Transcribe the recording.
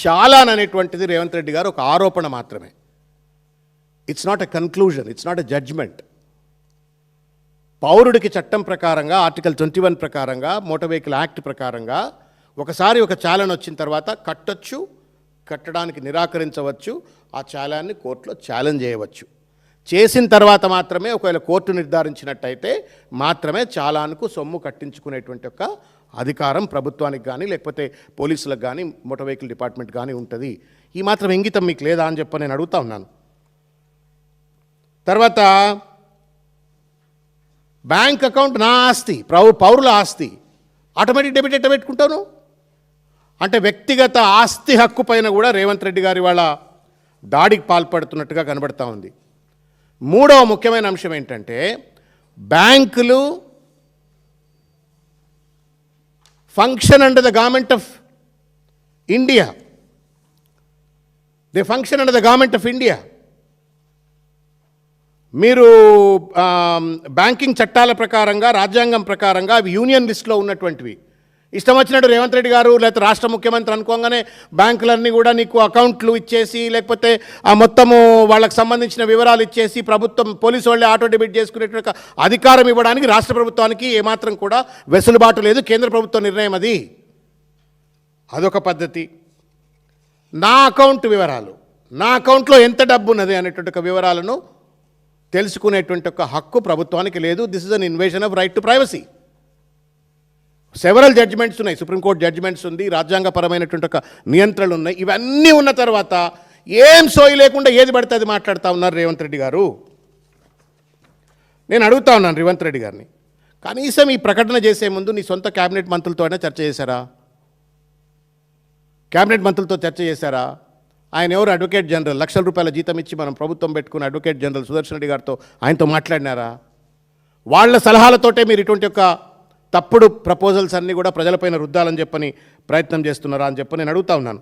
చాలాన్ అనేటువంటిది రేవంత్ రెడ్డి గారు ఒక ఆరోపణ మాత్రమే. It's not a conclusion, it's not a judgment. పౌరుడికి చట్టం ప్రకారంగా ఆర్టికల్ 21 ప్రకారంగా మోటార్ వెహికల్ యాక్ట్ ప్రకారంగా ఒకసారి ఒక చాలాన్ వచ్చిన తర్వాత కట్టొచ్చు, కట్టడానికి నిరాకరించవచ్చు, ఆ చాలాన్ని కోర్టులో ఛాలెంజ్ చేయవచ్చు. చేసిన తర్వాత మాత్రమే ఒకవేళ కోర్టు నిర్ధారించినట్టయితే మాత్రమే చాలాన్కు సొమ్ము కట్టించుకునేటువంటి ఒక అధికారం ప్రభుత్వానికి కానీ లేకపోతే పోలీసులకు కానీ మోటార్ వెహికల్ డిపార్ట్మెంట్ కానీ ఉంటుంది. ఈ మాత్రం ఇంగితం మీకు లేదా అని చెప్పి నేను అడుగుతా ఉన్నాను. తర్వాత బ్యాంక్ అకౌంట్ నా ఆస్తి, పౌరుల ఆస్తి, ఆటోమేటిక్ డెబిట్ ఎట్ట పెట్టుకుంటాను అంటే వ్యక్తిగత ఆస్తి హక్కు పైన కూడా రేవంత్ రెడ్డి గారి వాళ్ళ దాడికి పాల్పడుతున్నట్టుగా కనబడతా ఉంది. మూడవ ముఖ్యమైన అంశం ఏంటంటే బ్యాంకులు function under the government of India. They function under the government of India. మీరు బ్యాంకింగ్ చట్టాల ప్రకారంగా రాజ్యాంగం ప్రకారంగా అవి యూనియన్ లిస్ట్లో ఉన్నటువంటివి. ఇష్టం వచ్చినట్టు రేవంత్ రెడ్డి గారు లేకపోతే రాష్ట్ర ముఖ్యమంత్రి అనుకోగానే బ్యాంకులన్నీ కూడా నీకు అకౌంట్లు ఇచ్చేసి లేకపోతే ఆ మొత్తము వాళ్ళకి సంబంధించిన వివరాలు ఇచ్చేసి ప్రభుత్వం పోలీసు వాళ్ళే ఆటో డెబిట్ చేసుకునేటువంటి అధికారం ఇవ్వడానికి రాష్ట్ర ప్రభుత్వానికి ఏమాత్రం కూడా వెసులుబాటు లేదు. కేంద్ర ప్రభుత్వ నిర్ణయం అది. అదొక పద్ధతి. నా అకౌంట్ వివరాలు, నా అకౌంట్లో ఎంత డబ్బు ఉన్నది అనేటువంటి ఒక వివరాలను తెలుసుకునేటువంటి ఒక హక్కు ప్రభుత్వానికి లేదు. This is an invasion of right to privacy. Several judgments ఉన్నాయి, సుప్రీంకోర్టు జడ్జిమెంట్స్ ఉంది, రాజ్యాంగపరమైనటువంటి ఒక నియంత్రణలు ఉన్నాయి. ఇవన్నీ ఉన్న తర్వాత ఏం సోయి లేకుండా ఏది పడితే అది మాట్లాడుతూ ఉన్నారు రేవంత్ రెడ్డి గారు. నేను అడుగుతా ఉన్నాను రేవంత్ రెడ్డి గారిని, కనీసం ఈ ప్రకటన చేసే ముందు నీ సొంత క్యాబినెట్ మంత్రులతో అయినా చర్చ చేశారా? క్యాబినెట్ మంత్రులతో చర్చ చేశారా? ఆయన ఎవరు? అడ్వకేట్ జనరల్, లక్షల రూపాయల జీతం ఇచ్చి మనం ప్రభుత్వం పెట్టుకున్న అడ్వకేట్ జనరల్ సుదర్శన్ రెడ్డి గారితో ఆయనతో మాట్లాడినారా? వాళ్ళ సలహాలతోటే మీరు ఇటువంటి యొక్క తప్పుడు ప్రపోజల్స్ అన్నీ కూడా ప్రజలపైన రుద్దాలని చెప్పని ప్రయత్నం చేస్తున్నారా అని చెప్పి నేను అడుగుతా ఉన్నాను.